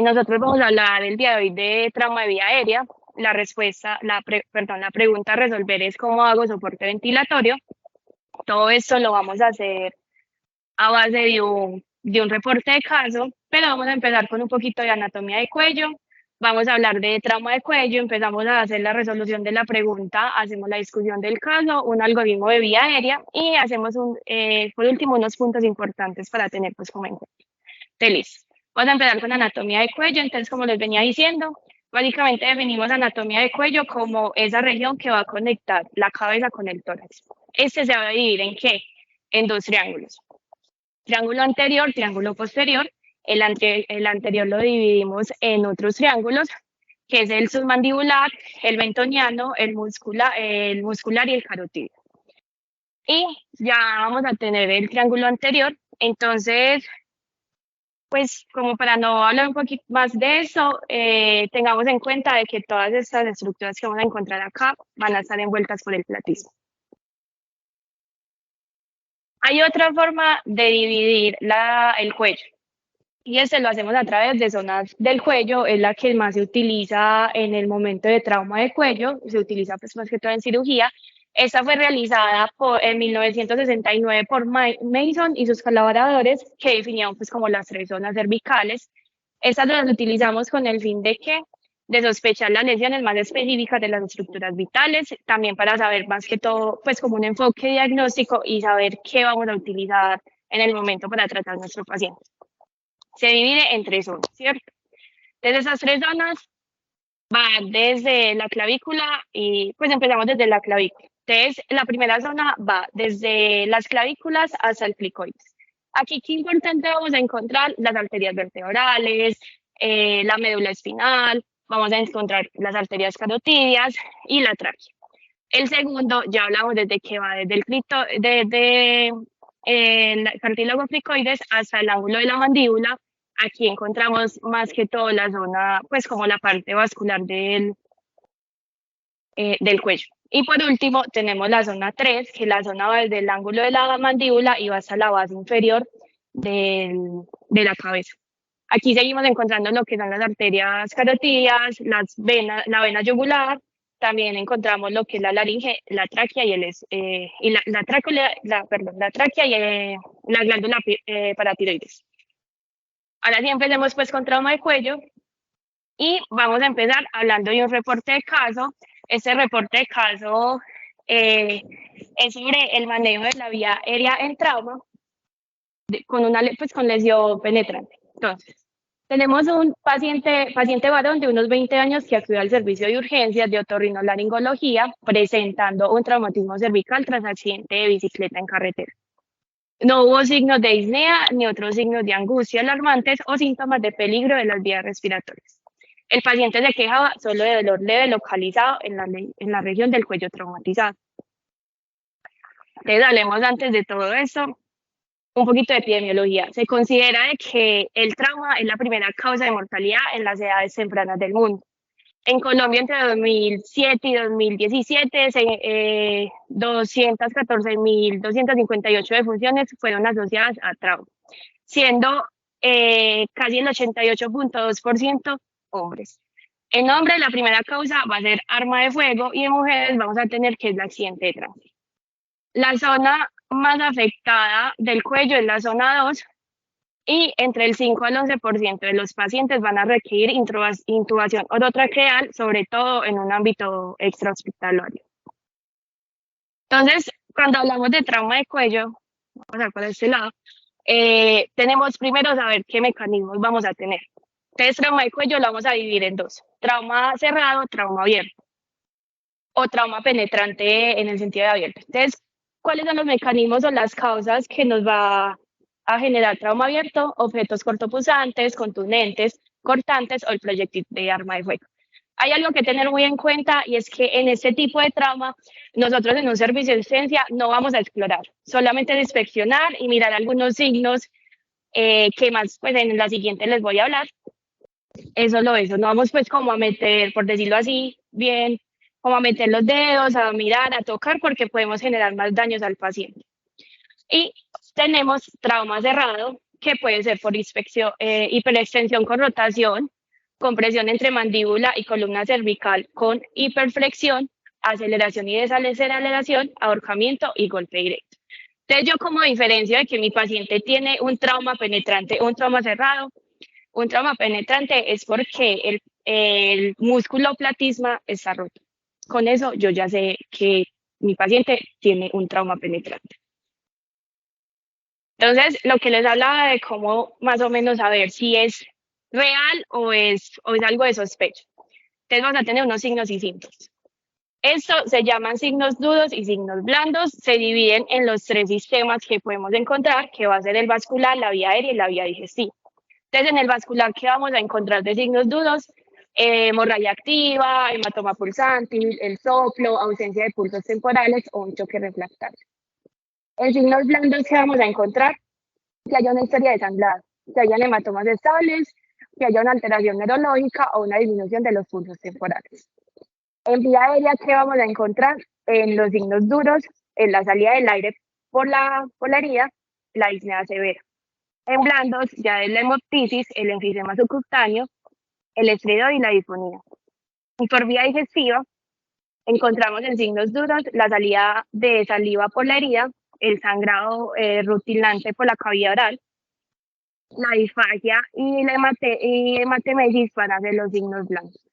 Nosotros vamos a hablar el día de hoy de trauma de vía aérea. La respuesta, perdón, la pregunta a resolver es cómo hago soporte ventilatorio. Todo esto lo vamos a hacer a base de un reporte de caso, pero vamos a empezar con un poquito de anatomía de cuello. Vamos a hablar de trauma de cuello, empezamos a hacer la resolución de la pregunta, hacemos la discusión del caso, un algoritmo de vía aérea y hacemos por último unos puntos importantes para tener pues como en cuenta. Listo. Vamos a empezar con anatomía de cuello. Entonces, como les venía diciendo, básicamente definimos anatomía de cuello como esa región que va a conectar la cabeza con el tórax. Este se va a dividir en qué? En dos triángulos. Triángulo anterior, triángulo posterior. El anterior lo dividimos en otros triángulos, que es el submandibular, el bentoniano, el muscular y el carotídeo. Y ya vamos a tener el triángulo anterior. Entonces, pues como para no hablar un poquito más de eso, tengamos en cuenta de que todas estas estructuras que vamos a encontrar acá van a estar envueltas por el platismo. Hay otra forma de dividir el cuello, y este lo hacemos a través de zonas del cuello, es la que más se utiliza en el momento de trauma de cuello, se utiliza pues más que todo en cirugía. Esta fue realizada en 1969 por Mason y sus colaboradores, que definían pues como las tres zonas cervicales. Estas las utilizamos con el fin de que de sospechar las lesiones más específicas de las estructuras vitales, también para saber más que todo, pues como un enfoque diagnóstico y saber qué vamos a utilizar en el momento para tratar a nuestro paciente. Se divide en tres zonas, ¿cierto? Desde esas tres zonas van desde la clavícula y pues empezamos desde la clavícula. Entonces, la primera zona va desde las clavículas hasta el clicoides. Aquí, qué importante vamos a encontrar las arterias vertebrales, la médula espinal, vamos a encontrar las arterias carotídeas y la tráquea. El segundo, ya hablamos desde que va desde el cartílago cricoides hasta el ángulo de la mandíbula. Aquí encontramos más que todo la zona, pues como la parte vascular del cuello. Y por último, tenemos la zona 3, que la zona va desde el ángulo de la mandíbula y va hasta la base inferior de la cabeza. Aquí seguimos encontrando lo que son las arterias carotídeas, la vena yugular, también encontramos lo que es la laringe, la tráquea la tráquea y la glándula paratiroides. Ahora sí empecemos pues con trauma de cuello y vamos a empezar hablando de un reporte de caso. Este reporte de caso es sobre el manejo de la vía aérea en trauma con lesión penetrante. Entonces, tenemos un paciente varón de unos 20 años que acudió al servicio de urgencias de otorrinolaringología presentando un traumatismo cervical tras accidente de bicicleta en carretera. No hubo signos de disnea ni otros signos de angustia alarmantes o síntomas de peligro de las vías respiratorias. El paciente se quejaba solo de dolor leve localizado en la región del cuello traumatizado. Entonces, hablemos antes de todo esto un poquito de epidemiología. Se considera de que el trauma es la primera causa de mortalidad en las edades tempranas del mundo. En Colombia, entre 2007 y 2017, 214.258 defunciones fueron asociadas a trauma, siendo casi el 88.2% hombres. En hombres, la primera causa va a ser arma de fuego y en mujeres vamos a tener que es el accidente de tránsito. La zona más afectada del cuello es la zona 2 y entre el 5 al 11% de los pacientes van a requerir intubación orotraqueal, sobre todo en un ámbito extrahospitalario. Entonces, cuando hablamos de trauma de cuello, vamos a ver por este lado, tenemos primero saber qué mecanismos vamos a tener. Entonces, trauma de cuello lo vamos a dividir en dos: trauma cerrado, trauma abierto, o trauma penetrante en el sentido de abierto. Entonces, ¿cuáles son los mecanismos o las causas que nos va a generar trauma abierto? Objetos cortopunzantes, contundentes, cortantes o el proyectil de arma de fuego. Hay algo que tener muy en cuenta y es que en este tipo de trauma, nosotros en un servicio de urgencia no vamos a explorar, solamente de inspeccionar y mirar algunos signos que más pues en la siguiente les voy a hablar. Eso no vamos pues como a meter, por decirlo así, bien, como a meter los dedos, a mirar, a tocar, porque podemos generar más daños al paciente. Y tenemos trauma cerrado, que puede ser por inspección, hiperextensión con rotación, compresión entre mandíbula y columna cervical con hiperflexión, aceleración y desaceleración, ahorcamiento y golpe directo. Entonces, yo como diferencio de que mi paciente tiene un trauma penetrante, un trauma cerrado, un trauma penetrante es porque el músculo platisma está roto. Con eso yo ya sé que mi paciente tiene un trauma penetrante. Entonces, lo que les hablaba de cómo más o menos saber si es real o es algo de sospecha. Entonces, vamos a tener unos signos y síntomas. Esto se llaman signos duros y signos blandos. Se dividen en los tres sistemas que podemos encontrar, que va a ser el vascular, la vía aérea y la vía digestiva. Entonces, en el vascular, ¿qué vamos a encontrar de signos duros? Hemorragia activa, hematoma pulsante, el soplo, ausencia de pulsos temporales o un choque refractario. En signos blandos, ¿qué vamos a encontrar? Que haya una historia de sangrado, que hayan hematomas estables, que haya una alteración neurológica o una disminución de los pulsos temporales. En vía aérea, ¿qué vamos a encontrar? En los signos duros, en la salida del aire por la herida, la disnea severa. En blandos, ya es la hemoptisis, el enfisema subcutáneo, el estridor y la disfonía. Y por vía digestiva, encontramos en signos duros la salida de saliva por la herida, el sangrado rutilante por la cavidad oral, la disfagia y la hematemesis para de los signos blandos.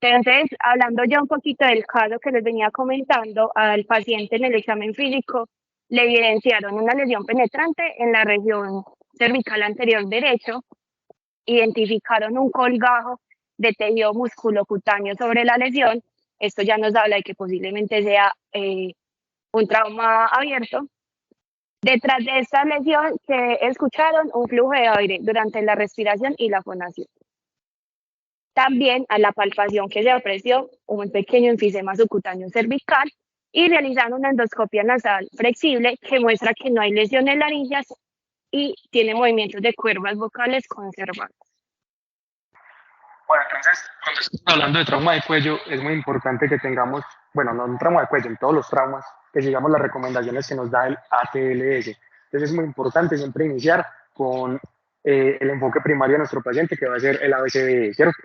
Entonces, hablando ya un poquito del caso que les venía comentando, al paciente en el examen físico le evidenciaron una lesión penetrante en la región cervical anterior derecho, identificaron un colgajo de tejido musculocutáneo sobre la lesión. Esto ya nos habla de que posiblemente sea un trauma abierto. Detrás de esta lesión se escucharon un flujo de aire durante la respiración y la fonación. También a la palpación que se apreció un pequeño enfisema subcutáneo cervical y realizaron una endoscopia nasal flexible que muestra que no hay lesiones laringeas y tiene movimientos de cuerdas vocales conservados. Bueno, entonces, cuando estamos hablando de trauma de cuello, es muy importante que tengamos, bueno, no un trauma de cuello, en todos los traumas, que sigamos las recomendaciones que nos da el ATLS. Entonces, es muy importante siempre iniciar con el enfoque primario de nuestro paciente, que va a ser el ABCDE, ¿cierto?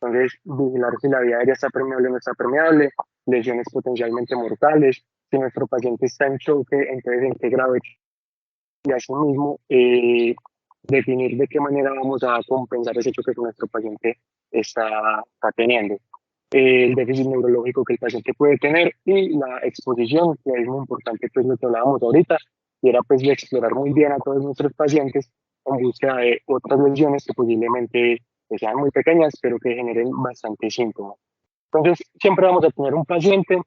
Entonces, vigilar si la vía aérea está permeable o no está permeable, lesiones potencialmente mortales, si nuestro paciente está en choque, entonces en qué grado, y asimismo definir de qué manera vamos a compensar ese choque que nuestro paciente está teniendo. El déficit neurológico que el paciente puede tener y la exposición, que es muy importante, pues lo que hablábamos ahorita, y era pues de explorar muy bien a todos nuestros pacientes en búsqueda de otras lesiones que posiblemente sean muy pequeñas, pero que generen bastante síntomas. Entonces, siempre vamos a tener un paciente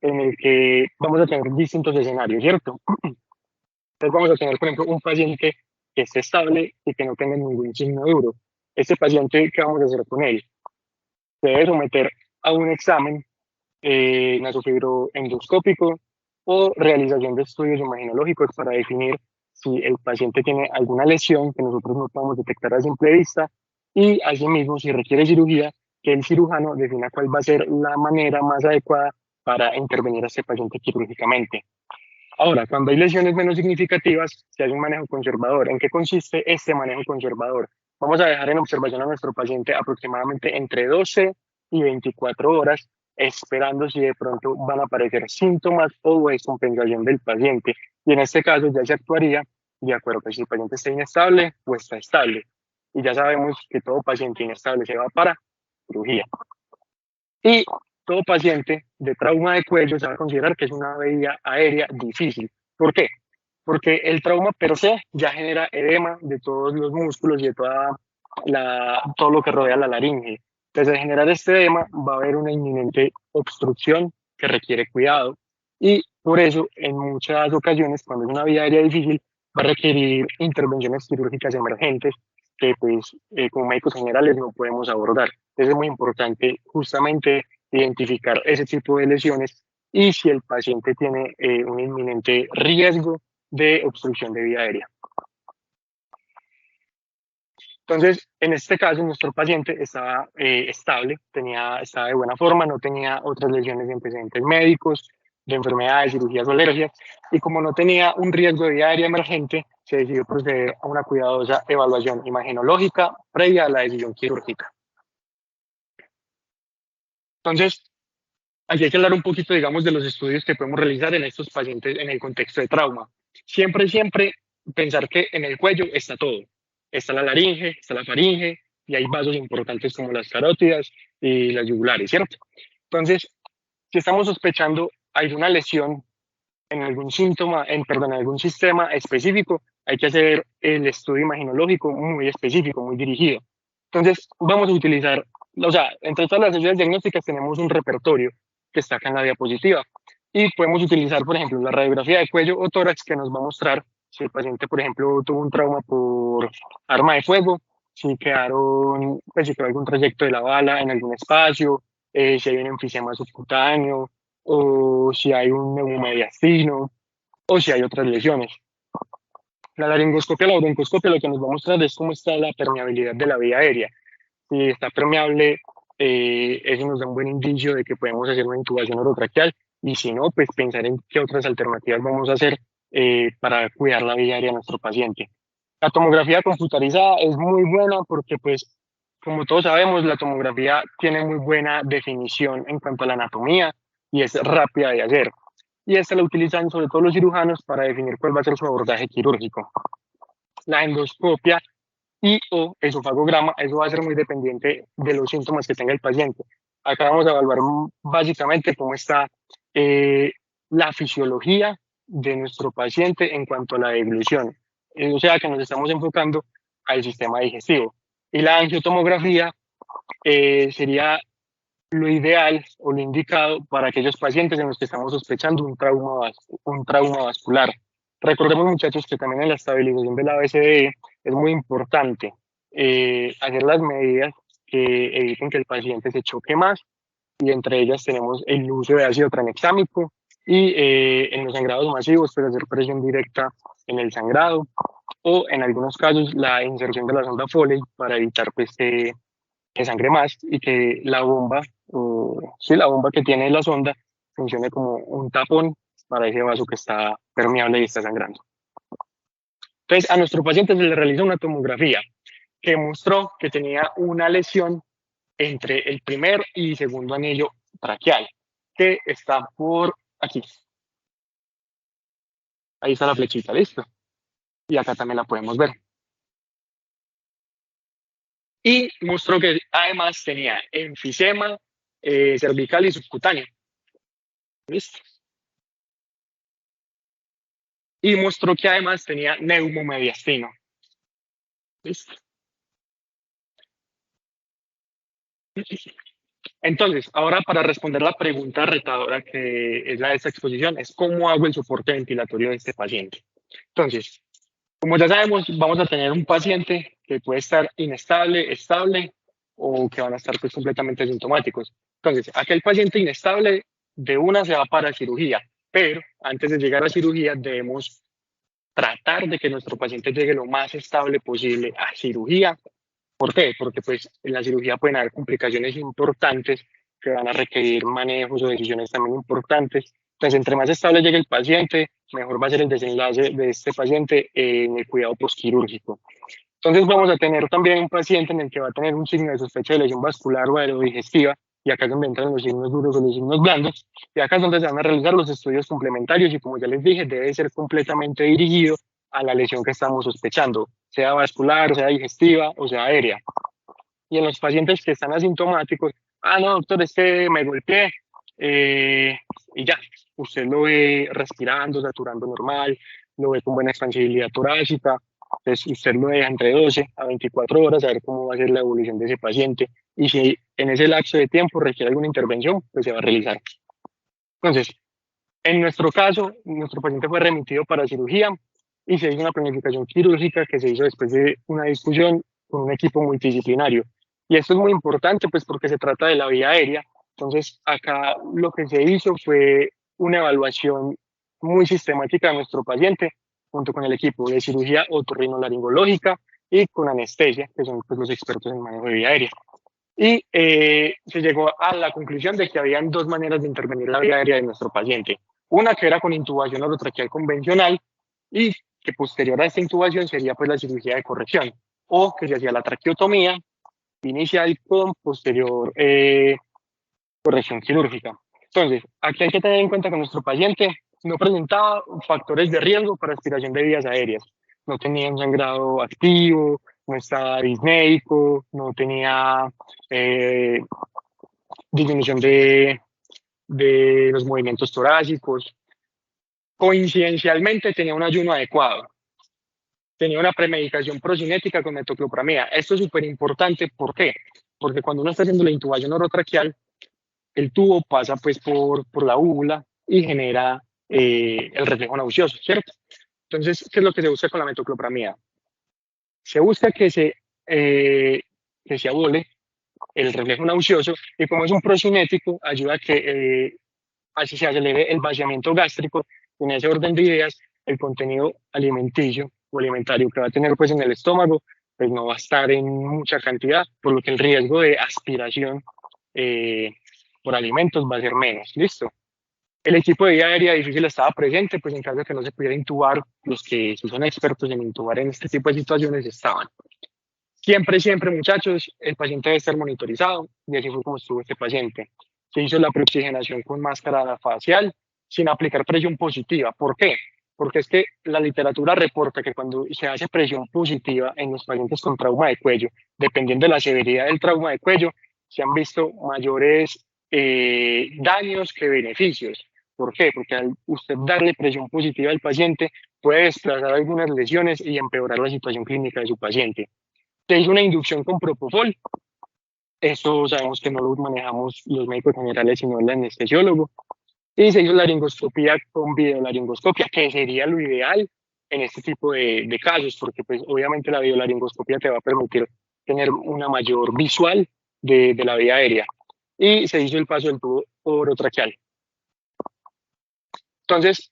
en el que vamos a tener distintos escenarios, ¿cierto? Entonces vamos a tener, por ejemplo, un paciente que esté estable y que no tenga ningún signo duro. Este paciente, ¿qué vamos a hacer con él? Se debe someter a un examen nasofibroendoscópico o realización de estudios imaginológicos para definir si el paciente tiene alguna lesión que nosotros no podemos detectar a simple vista y asimismo si requiere cirugía, que el cirujano defina cuál va a ser la manera más adecuada para intervenir a este paciente quirúrgicamente. Ahora, cuando hay lesiones menos significativas, se hace un manejo conservador. ¿En qué consiste este manejo conservador? Vamos a dejar en observación a nuestro paciente aproximadamente entre 12 y 24 horas, esperando si de pronto van a aparecer síntomas o descompensación del paciente. Y en este caso ya se actuaría de acuerdo a si el paciente está inestable o está estable. Y ya sabemos que todo paciente inestable se va para cirugía. Y todo paciente de trauma de cuello se va a considerar que es una vía aérea difícil. ¿Por qué? Porque el trauma per se ya genera edema de todos los músculos y de todo lo que rodea la laringe. Entonces, al generar este edema va a haber una inminente obstrucción que requiere cuidado y por eso en muchas ocasiones cuando es una vía aérea difícil va a requerir intervenciones quirúrgicas emergentes que pues como médicos generales no podemos abordar. Entonces es muy importante justamente identificar ese tipo de lesiones y si el paciente tiene un inminente riesgo de obstrucción de vía aérea. Entonces, en este caso, nuestro paciente estaba estable, estaba de buena forma, no tenía otras lesiones de antecedentes médicos, de enfermedades, cirugías o alergias, y como no tenía un riesgo de vía aérea emergente, se decidió proceder a una cuidadosa evaluación imagenológica previa a la decisión quirúrgica. Entonces, aquí hay que hablar un poquito, digamos, de los estudios que podemos realizar en estos pacientes en el contexto de trauma. Siempre pensar que en el cuello está todo. Está la laringe, está la faringe, y hay vasos importantes como las carótidas y las yugulares, ¿cierto? Entonces, si estamos sospechando alguna lesión en algún síntoma, en algún sistema específico, hay que hacer el estudio imaginológico muy específico, muy dirigido. Entonces, vamos a utilizar, o sea, entre todas las ayudas diagnósticas tenemos un repertorio que está acá en la diapositiva y podemos utilizar, por ejemplo, la radiografía de cuello o tórax que nos va a mostrar si el paciente, por ejemplo, tuvo un trauma por arma de fuego, si quedaron, pues si quedó algún trayecto de la bala en algún espacio, si hay un enfisema subcutáneo, o si hay un neumomediastino, o si hay otras lesiones. La laringoscopia, la broncoscopia, lo que nos va a mostrar es cómo está la permeabilidad de la vía aérea. Si está permeable, eso nos da un buen indicio de que podemos hacer una intubación orotraqueal, y si no, pues pensar en qué otras alternativas vamos a hacer para cuidar la vía aérea de nuestro paciente. La tomografía computarizada es muy buena porque, pues, como todos sabemos, la tomografía tiene muy buena definición en cuanto a la anatomía y es rápida de hacer. Y esta la utilizan sobre todo los cirujanos para definir cuál va a ser su abordaje quirúrgico. La endoscopia y o esofagograma, eso va a ser muy dependiente de los síntomas que tenga el paciente. Acá vamos a evaluar básicamente cómo está la fisiología de nuestro paciente en cuanto a la deglución. O sea que nos estamos enfocando al sistema digestivo. Y la angiotomografía sería lo ideal o lo indicado para aquellos pacientes en los que estamos sospechando un trauma vascular. Recordemos, muchachos, que también en la estabilización de la BCDE es muy importante hacer las medidas que eviten que el paciente se choque más, y entre ellas tenemos el uso de ácido tranexámico y en los sangrados masivos, pues hacer presión directa en el sangrado, o en algunos casos la inserción de la sonda Foley para evitar pues, que sangre más y que la bomba, sí, la bomba que tiene la sonda funcione como un tapón para ese vaso que está permeable y está sangrando. Entonces, a nuestro paciente se le realiza una tomografía que mostró que tenía una lesión entre el primer y segundo anillo traqueal, que está por aquí. Ahí está la flechita, listo. Y acá también la podemos ver. Y mostró que además tenía enfisema cervical y subcutáneo. ¿Listo? Y mostró que además tenía neumomediastino. ¿Listo? Entonces, ahora para responder la pregunta retadora que es la de esta exposición, es cómo hago el soporte ventilatorio de este paciente. Entonces, como ya sabemos, vamos a tener un paciente que puede estar inestable, estable, o que van a estar pues, completamente asintomáticos. Entonces, aquel paciente inestable de una se va para cirugía, pero antes de llegar a cirugía debemos tratar de que nuestro paciente llegue lo más estable posible a cirugía. ¿Por qué? Porque pues en la cirugía pueden haber complicaciones importantes que van a requerir manejos o decisiones también importantes. Entonces, entre más estable llegue el paciente, mejor va a ser el desenlace de este paciente en el cuidado postquirúrgico. Entonces, vamos a tener también un paciente en el que va a tener un signo de sospecha de lesión vascular o aerodigestiva, y acá es donde entran los signos duros o los signos blandos, y acá es donde se van a realizar los estudios complementarios, y como ya les dije, debe ser completamente dirigido a la lesión que estamos sospechando, sea vascular, sea digestiva o sea aérea. Y en los pacientes que están asintomáticos, no, doctor, es que me golpeé, y ya, usted lo ve respirando, saturando normal, lo ve con buena expansibilidad torácica, entonces usted lo deja entre 12 a 24 horas a ver cómo va a ser la evolución de ese paciente, y si en ese lapso de tiempo requiere alguna intervención, pues se va a realizar. Entonces, en nuestro caso, nuestro paciente fue remitido para cirugía y se hizo una planificación quirúrgica que se hizo después de una discusión con un equipo multidisciplinario. Y esto es muy importante pues porque se trata de la vía aérea. Entonces acá lo que se hizo fue una evaluación muy sistemática de nuestro paciente junto con el equipo de cirugía otorrinolaringológica y con anestesia, que son pues, los expertos en manejo de vía aérea. Y se llegó a la conclusión de que habían dos maneras de intervenir la vía aérea de nuestro paciente. Una que era con intubación orotraqueal convencional y que posterior a esta intubación sería pues la cirugía de corrección, o que se hacía la traqueotomía inicial con posterior corrección quirúrgica. Entonces, aquí hay que tener en cuenta que nuestro paciente no presentaba factores de riesgo para aspiración de vías aéreas. No tenía un sangrado activo, no estaba disneico, no tenía eh, disminución de los movimientos torácicos. Coincidencialmente tenía un ayuno adecuado, tenía una premedicación procinética con metoclopramida. Esto es súper importante, ¿por qué? Porque cuando uno está haciendo la intubación orotraqueal, el tubo pasa pues por la úvula y genera el reflejo nauseoso, ¿cierto? Entonces, ¿qué es lo que se busca con la metoclopramida? Se busca que se abole el reflejo nauseoso y como es un procinético, ayuda a que así se acelere el vaciamiento gástrico. En ese orden de ideas, el contenido alimenticio o alimentario que va a tener pues en el estómago, pues no va a estar en mucha cantidad, por lo que el riesgo de aspiración eh, por alimentos va a ser menos. ¿Listo? El equipo de vía aérea difícil estaba presente, pues en caso de que no se pudiera intubar, los que sí son expertos en intubar en este tipo de situaciones estaban. Siempre, siempre, muchachos, el paciente debe estar monitorizado y así fue como estuvo este paciente. Se hizo la preoxigenación con máscara facial sin aplicar presión positiva. ¿Por qué? Porque es que la literatura reporta que cuando se hace presión positiva en los pacientes con trauma de cuello, dependiendo de la severidad del trauma de cuello, se han visto mayores daños que beneficios. ¿Por qué? Porque al usted darle presión positiva al paciente puede desplazar algunas lesiones y empeorar la situación clínica de su paciente. Se hizo una inducción con propofol. Eso sabemos que no lo manejamos los médicos generales, sino el anestesiólogo. Y se hizo laringoscopía con videolaringoscopia, que sería lo ideal en este tipo de casos, porque pues obviamente la videolaringoscopia te va a permitir tener una mayor visual de la vía aérea. Y se hizo el paso del tubo orotraqueal. Entonces,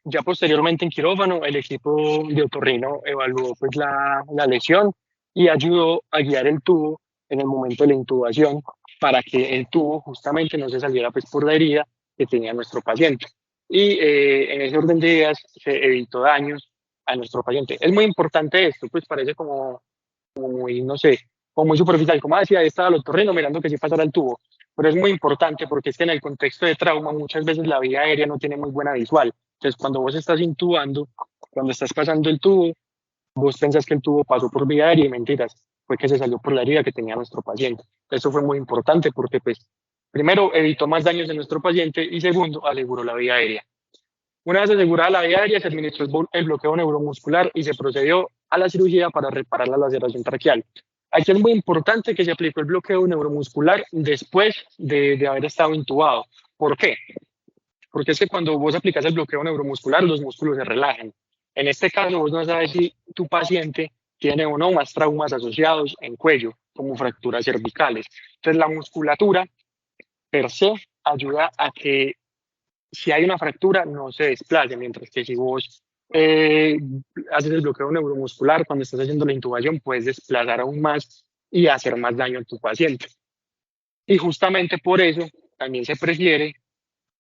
ya posteriormente en quirófano, el equipo de otorrino evaluó pues la lesión y ayudó a guiar el tubo en el momento de la intubación para que el tubo justamente no se saliera pues por la herida que tenía nuestro paciente. Y en ese orden de ideas se evitó daños a nuestro paciente. Es muy importante esto, pues parece como muy, no sé, como muy superficial, como decía, ahí estaba el otorrino mirando que sí pasara el tubo, pero es muy importante porque es que en el contexto de trauma muchas veces la vía aérea no tiene muy buena visual. Entonces, cuando vos estás intubando, cuando estás pasando el tubo, vos pensás que el tubo pasó por vía aérea y mentiras, fue que se salió por la herida que tenía nuestro paciente. Eso fue muy importante porque, pues, primero, evitó más daños en nuestro paciente y segundo, aseguró la vía aérea. Una vez asegurada la vía aérea, se administró el bloqueo neuromuscular y se procedió a la cirugía para reparar la laceración traqueal. Aquí es muy importante que se aplicó el bloqueo neuromuscular después de haber estado intubado. ¿Por qué? Porque es que cuando vos aplicas el bloqueo neuromuscular, los músculos se relajan. En este caso, vos no sabes si tu paciente tiene o no más traumas asociados en cuello, como fracturas cervicales. Entonces, la musculatura per se ayuda a que si hay una fractura no se desplace, mientras que si vos haces el bloqueo neuromuscular, cuando estás haciendo la intubación, puedes desplazar aún más y hacer más daño a tu paciente. Y justamente por eso también se prefiere,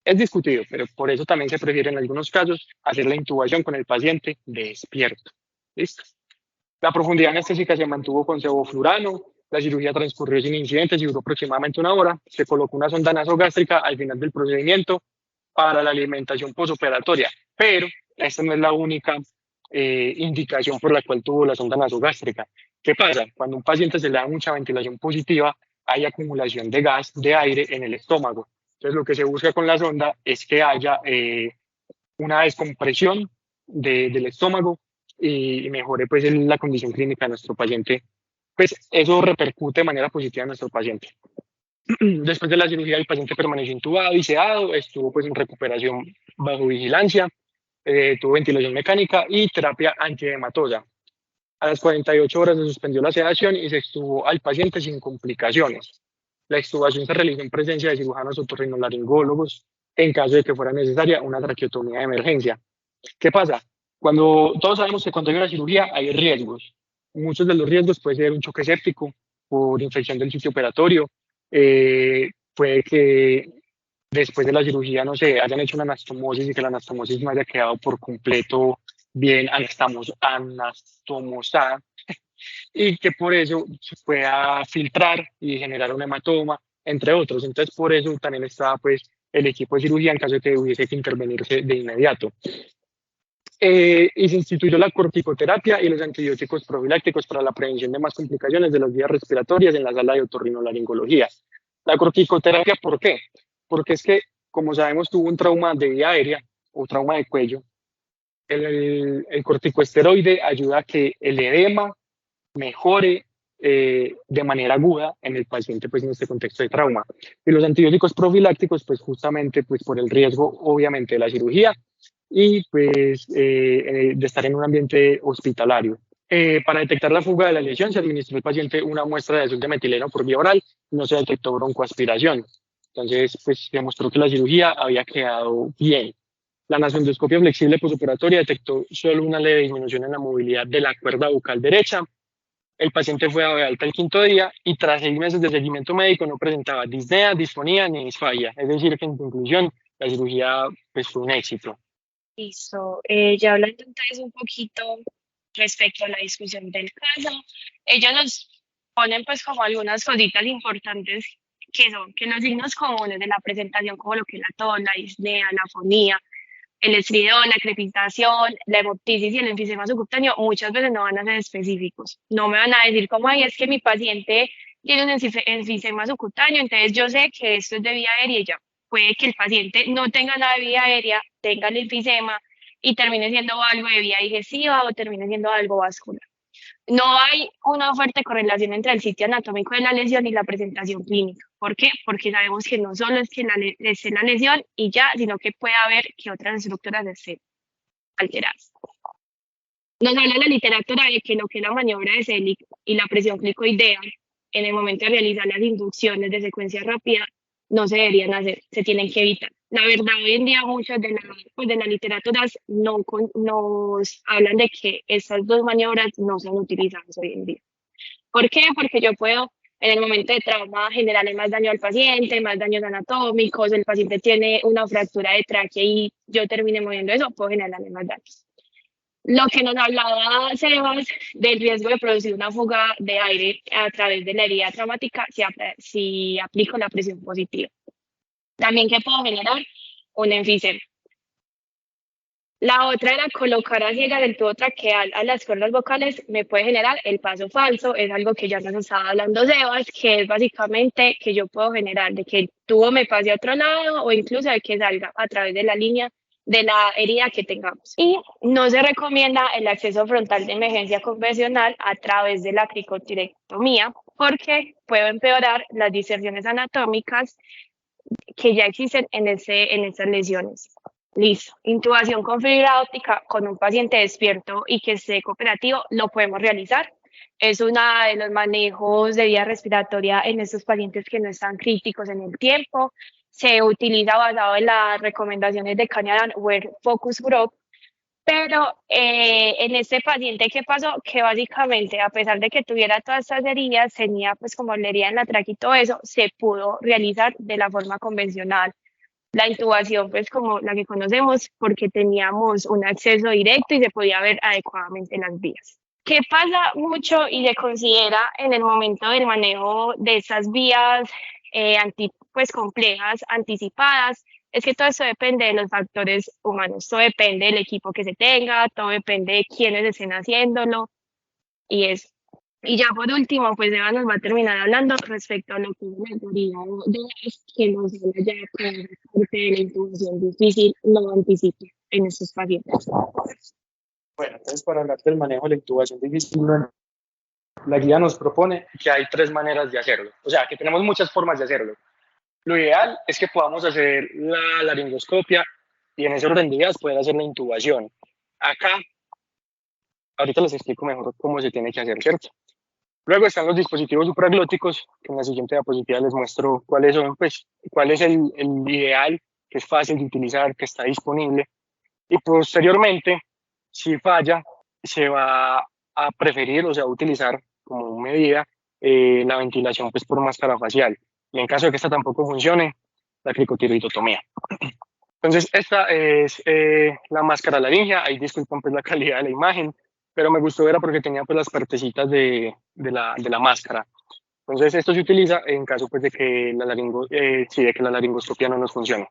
es discutido, pero por eso también se prefiere en algunos casos hacer la intubación con el paciente despierto. ¿Listo? La profundidad anestésica se mantuvo con sevoflurano, la cirugía transcurrió sin incidentes y duró aproximadamente una hora. Se colocó una sonda nasogástrica al final del procedimiento para la alimentación posoperatoria, pero esta no es la única indicación por la cual tuvo la sonda nasogástrica. ¿Qué pasa? Cuando a un paciente se le da mucha ventilación positiva, hay acumulación de gas, de aire en el estómago. Entonces, lo que se busca con la sonda es que haya una descompresión del estómago y mejore pues la condición clínica de nuestro paciente. Pues eso repercute de manera positiva en nuestro paciente. Después de la cirugía, el paciente permaneció intubado y sedado, estuvo pues en recuperación bajo vigilancia, tuvo ventilación mecánica y terapia antiedematosa. A las 48 horas se suspendió la sedación y se extubó al paciente sin complicaciones. La extubación se realizó en presencia de cirujanos otorrinolaringólogos en caso de que fuera necesaria una traqueotomía de emergencia. ¿Qué pasa? Cuando todos sabemos que cuando hay una cirugía hay riesgos. Muchos de los riesgos puede ser un choque séptico por infección del sitio operatorio, puede que después de la cirugía, no sé, hayan hecho una anastomosis y que la anastomosis no haya quedado por completo bien anastomosada y que por eso se pueda filtrar y generar un hematoma, entre otros. Entonces, por eso también estaba pues el equipo de cirugía en caso de que hubiese que intervenirse de inmediato. Y se instituyó la corticoterapia y los antibióticos profilácticos para la prevención de más complicaciones de las vías respiratorias en la sala de otorrinolaringología. La corticoterapia, ¿por qué? Porque es que, como sabemos, tuvo un trauma de vía aérea o trauma de cuello. El corticoesteroide ayuda a que el edema mejore de manera aguda en el paciente pues en este contexto de trauma. Y los antibióticos profilácticos pues justamente pues por el riesgo obviamente de la cirugía y pues de estar en un ambiente hospitalario. Para detectar la fuga de la lesión se administró al paciente una muestra de azul de metileno por vía oral, no se detectó broncoaspiración. Entonces pues demostró que la cirugía había quedado bien. La nasondoscopia flexible postoperatoria detectó solo una leve disminución en la movilidad de la cuerda bucal derecha. El paciente fue dado de alta el quinto día y tras 6 meses de seguimiento médico no presentaba disnea, disfonía ni disfagia. Es decir, que en conclusión la cirugía pues, fue un éxito. Listo. Ya hablando entonces un poquito respecto a la discusión del caso, ellos nos ponen pues como algunas cositas importantes que son que los signos comunes de la presentación como lo que es la tos, la disnea, la afonía, el estridor, la crepitación, la hemoptisis y el enfisema subcutáneo muchas veces no van a ser específicos. No me van a decir como, ay, es que mi paciente tiene un enfisema subcutáneo, entonces yo sé que esto es de vía aérea y ya. Puede que el paciente no tenga nada de vía aérea, tenga el enfisema y termine siendo algo de vía digestiva o termine siendo algo vascular. No hay una fuerte correlación entre el sitio anatómico de la lesión y la presentación clínica. ¿Por qué? Porque sabemos que no solo es que esté la lesión y ya, sino que puede haber que otras estructuras estén alteradas. Nos habla la literatura de que lo que es la maniobra de Selig y la presión clicoidea en el momento de realizar las inducciones de secuencia rápida no se deberían hacer, se tienen que evitar. La verdad, hoy en día muchas de las literaturas nos hablan de que estas dos maniobras no son utilizadas hoy en día. ¿Por qué? Porque yo puedo, en el momento de trauma, generarle más daño al paciente, más daños anatómicos, el paciente tiene una fractura de tráquea y yo termine moviendo eso, puedo generarle más daños. Lo que nos hablaba Sebas del riesgo de producir una fuga de aire a través de la herida traumática si aplico la presión positiva. También que puedo generar un enfisema. La otra era colocar a ciegas del tubo traqueal a las cuerdas vocales, me puede generar el paso falso, es algo que ya nos estaba hablando Sebas, que es básicamente que yo puedo generar de que el tubo me pase a otro lado o incluso de que salga a través de la línea de la herida que tengamos. Y no se recomienda el acceso frontal de emergencia convencional a través de la cricotirectomía porque puede empeorar las diserciones anatómicas que ya existen en esas lesiones. Listo. Intubación con fibra óptica con un paciente despierto y que esté cooperativo, lo podemos realizar. Es uno de los manejos de vía respiratoria en estos pacientes que no están críticos en el tiempo. Se utiliza basado en las recomendaciones de Canadian Wear Focus Group. Pero en este paciente, ¿qué pasó? Que básicamente, a pesar de que tuviera todas estas heridas, tenía pues como la herida en la tráquea y todo eso, se pudo realizar de la forma convencional la intubación, pues como la que conocemos, porque teníamos un acceso directo y se podía ver adecuadamente las vías. ¿Qué pasa mucho y se considera en el momento del manejo de esas vías pues complejas, anticipadas? Es que todo eso depende de los factores humanos, todo depende del equipo que se tenga, todo depende de quiénes estén haciéndolo y eso. Y ya por último, pues Eva nos va a terminar hablando respecto a lo que es la teoría de las que nos habla ya con la parte de la intubación difícil no anticipa en estos pacientes. Bueno, entonces para hablar del manejo de la intubación difícil, la guía nos propone que hay 3 maneras de hacerlo. O sea, que tenemos muchas formas de hacerlo. Lo ideal es que podamos hacer la laringoscopia y en ese orden de ideas poder hacer la intubación. Acá, ahorita les explico mejor cómo se tiene que hacer, ¿cierto? Luego están los dispositivos supraglóticos, que en la siguiente diapositiva les muestro cuáles son, pues, cuál es el ideal, que es fácil de utilizar, que está disponible. Y posteriormente, si falla, se va a preferir o se va a utilizar como medida la ventilación pues, por máscara facial. Y en caso de que esta tampoco funcione, la cricotiroidotomía. Entonces, esta es la máscara laringea. Ahí disculpan pues la calidad de la imagen, pero me gustó ver porque tenía pues las partecitas de la máscara. Entonces, esto se utiliza en caso pues de que de que la laringoscopia no nos funcione.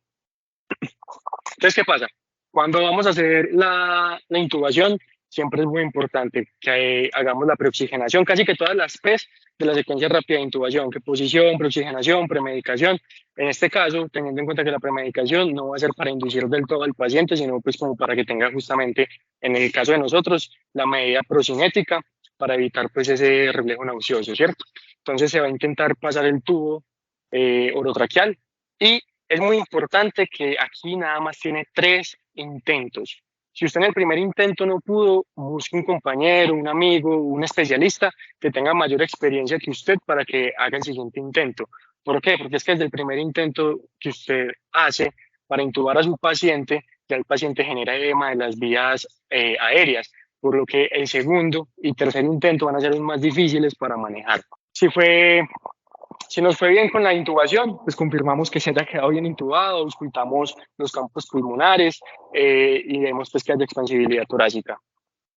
Entonces, ¿qué pasa? Cuando vamos a hacer la intubación, siempre es muy importante que hagamos la preoxigenación, casi que todas las P's de la secuencia rápida de intubación, que posición, preoxigenación, premedicación. En este caso, teniendo en cuenta que la premedicación no va a ser para inducir del todo al paciente, sino pues como para que tenga justamente, en el caso de nosotros, la medida procinética para evitar pues ese reflejo nauseoso, ¿cierto? Entonces se va a intentar pasar el tubo orotraqueal y es muy importante que aquí nada más tiene 3 intentos. Si usted en el primer intento no pudo, busque un compañero, un amigo, un especialista que tenga mayor experiencia que usted para que haga el siguiente intento. ¿Por qué? Porque es que desde el primer intento que usted hace para intubar a su paciente, ya el paciente genera edema de las vías aéreas, por lo que el segundo y tercer intento van a ser los más difíciles para manejar. Si nos fue bien con la intubación, pues confirmamos que se haya quedado bien intubado, auscultamos los campos pulmonares y vemos pues que haya expansibilidad torácica.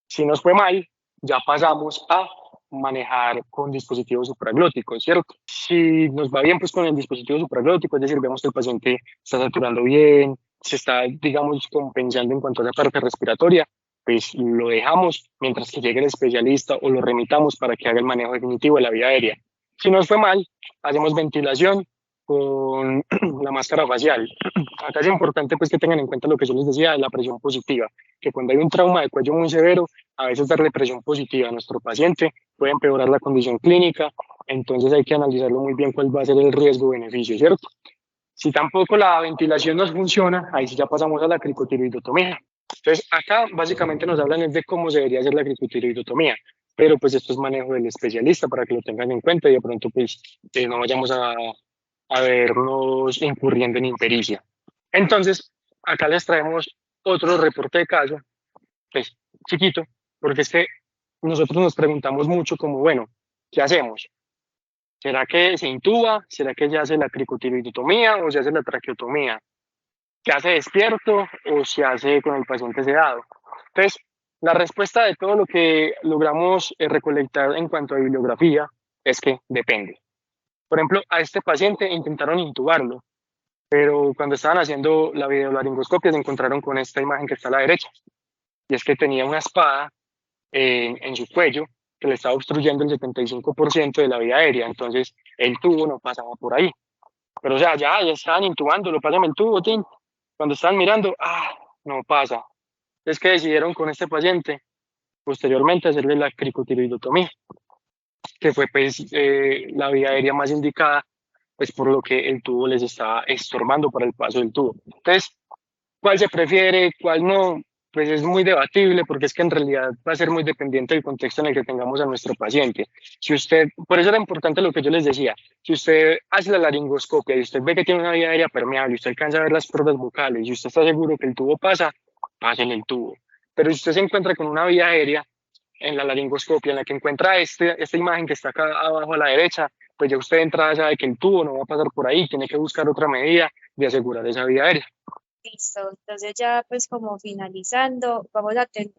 Si nos fue mal, ya pasamos a manejar con dispositivos supraglóticos, ¿cierto? Si nos va bien pues con el dispositivo supraglótico, es decir, vemos que el paciente está saturando bien, se está, digamos, compensando en cuanto a la parte respiratoria, pues lo dejamos mientras que llegue el especialista o lo remitamos para que haga el manejo definitivo de la vía aérea. Si nos fue mal, hacemos ventilación con la máscara facial. Acá es importante pues que tengan en cuenta lo que yo les decía de la presión positiva, que cuando hay un trauma de cuello muy severo, a veces darle presión positiva a nuestro paciente puede empeorar la condición clínica, entonces hay que analizarlo muy bien cuál va a ser el riesgo-beneficio, ¿cierto? Si tampoco la ventilación nos funciona, ahí sí ya pasamos a la cricotiroidotomía. Entonces acá básicamente nos hablan de cómo se debería hacer la cricotiroidotomía, pero pues esto es manejo del especialista para que lo tengan en cuenta y de pronto pues no vayamos a vernos incurriendo en impericia. Entonces, acá les traemos otro reporte de caso, pues chiquito, porque es que nosotros nos preguntamos mucho como, bueno, ¿qué hacemos? ¿Será que se intuba? ¿Será que se hace la cricotiroidotomía o se hace la traqueotomía? ¿Se hace despierto o se hace con el paciente sedado? Entonces, la respuesta de todo lo que logramos recolectar en cuanto a bibliografía es que depende. Por ejemplo, a este paciente intentaron intubarlo, pero cuando estaban haciendo la videolaringoscopia se encontraron con esta imagen que está a la derecha, y es que tenía una espada en su cuello que le estaba obstruyendo el 75% de la vía aérea, entonces el tubo no pasaba por ahí. Pero o sea, ya estaban intubándolo, pásame el tubo, Tim. Cuando estaban mirando, no pasa. Es que decidieron con este paciente posteriormente hacerle la cricotiroidotomía, que fue pues la vía aérea más indicada, pues por lo que el tubo les estaba estorbando para el paso del tubo. Entonces, ¿cuál se prefiere, cuál no? Pues es muy debatible porque es que en realidad va a ser muy dependiente del contexto en el que tengamos a nuestro paciente. Si usted, por eso era importante lo que yo les decía, si usted hace la laringoscopia y usted ve que tiene una vía aérea permeable y usted alcanza a ver las cuerdas vocales y usted está seguro que el tubo pasa, pásele el tubo. Pero si usted se encuentra con una vía aérea en la laringoscopia en la que encuentra esta imagen que está acá abajo a la derecha, pues ya usted de entrada sabe que el tubo no va a pasar por ahí, tiene que buscar otra medida de asegurar esa vía aérea. Listo, entonces ya pues como finalizando, vamos a tener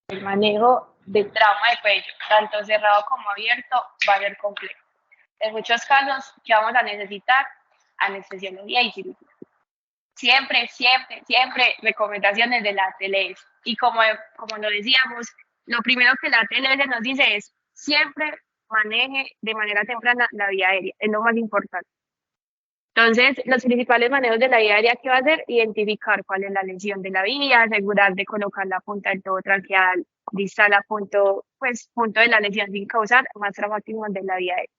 el manejo de trauma de cuello, tanto cerrado como abierto, va a ser complejo. En muchos casos, ¿qué vamos a necesitar? Anestesiología y cirugía. Siempre, siempre, siempre recomendaciones de la TLS. Y como lo decíamos, lo primero que la TLS nos dice es siempre maneje de manera temprana la vía aérea, es lo más importante. Entonces, los principales manejos de la vía aérea que va a hacer, identificar cuál es la lesión de la vía, asegurar de colocar la punta del tubo traqueal distal a punto de la lesión sin causar más traumatismo de la vía aérea.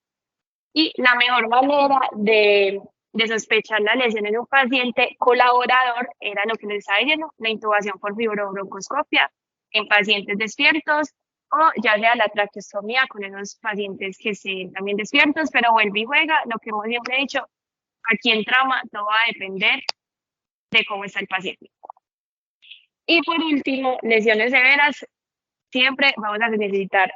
Y la mejor manera de sospechar la lesión en un paciente colaborador era lo que les estaba diciendo, la intubación por fibrobroncoscopia en pacientes despiertos o ya sea la traqueostomía con esos pacientes que estén también despiertos, pero vuelve y juega, lo que hemos siempre dicho, aquí en trauma todo va a depender de cómo está el paciente. Y por último, lesiones severas, siempre vamos a necesitar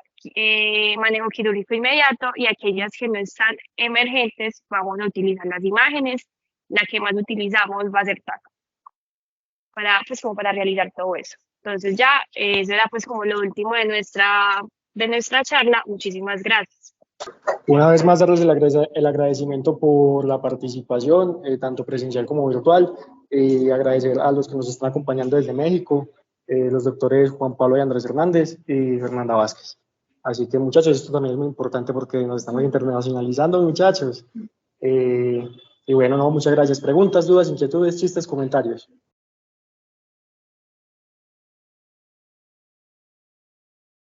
manejo quirúrgico inmediato y aquellas que no están emergentes, vamos a utilizar las imágenes la que más utilizamos va a ser TAC, pues como para realizar todo eso. Entonces ya, eso era pues como lo último de nuestra charla. Muchísimas gracias. Una vez más, darles el agradecimiento por la participación, tanto presencial como virtual, y agradecer a los que nos están acompañando desde México, los doctores Juan Pablo y Andrés Hernández y Fernanda Vázquez. Así que, muchachos, esto también es muy importante porque nos estamos internacionalizando, muchachos. Y bueno, no, muchas gracias. Preguntas, dudas, inquietudes, chistes, comentarios.